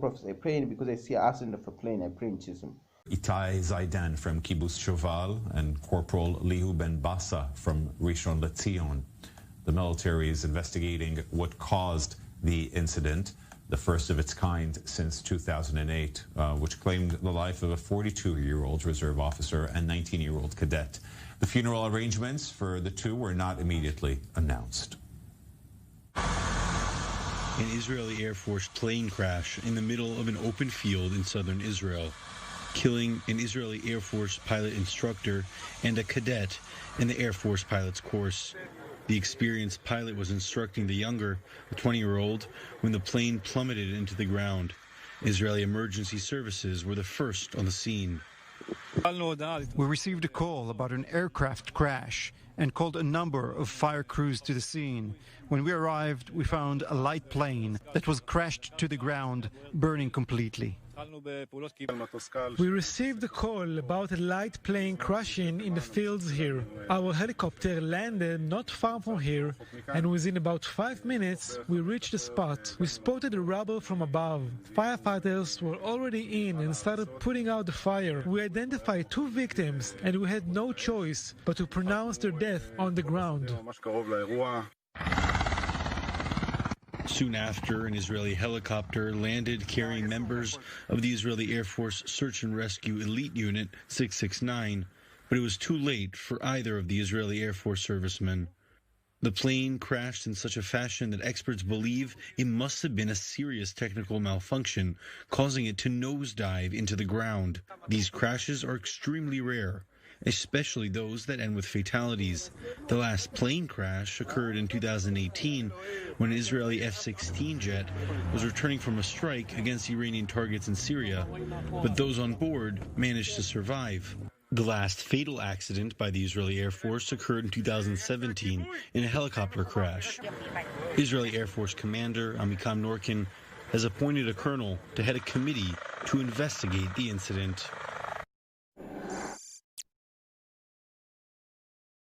Prophet, I pray because I see an accident of a plane, I pray in Chisholm. Itai Zaidan from Kibbutz Shoval and Corporal Lihu Ben Bassa from Rishon LeZion. The military is investigating what caused the incident, the first of its kind since 2008, which claimed the life of a 42-year-old reserve officer and 19-year-old cadet. The funeral arrangements for the two were not immediately announced. An Israeli Air Force plane crash in the middle of an open field in southern Israel, killing an Israeli Air Force pilot instructor and a cadet in the Air Force pilot's course. The experienced pilot was instructing the younger, a 20-year-old, when the plane plummeted into the ground. Israeli emergency services were the first on the scene. We received a call about an aircraft crash and called a number of fire crews to the scene. When we arrived, we found a light plane that was crashed to the ground, burning completely. We received a call about a light plane crashing in the fields here. Our helicopter landed not far from here, and within about 5 minutes, we reached the spot. We spotted the rubble from above. Firefighters were already in and started putting out the fire. We identified 2 victims, and we had no choice but to pronounce their death on the ground. Soon after, an Israeli helicopter landed carrying members of the Israeli Air Force Search and Rescue Elite Unit 669, but it was too late for either of the Israeli Air Force servicemen. The plane crashed in such a fashion that experts believe it must have been a serious technical malfunction, causing it to nosedive into the ground. These crashes are extremely rare, especially those that end with fatalities. The last plane crash occurred in 2018 when an Israeli F-16 jet was returning from a strike against Iranian targets in Syria, but those on board managed to survive. The last fatal accident by the Israeli Air Force occurred in 2017 in a helicopter crash. Israeli Air Force Commander Amikam Norkin has appointed a colonel to head a committee to investigate the incident.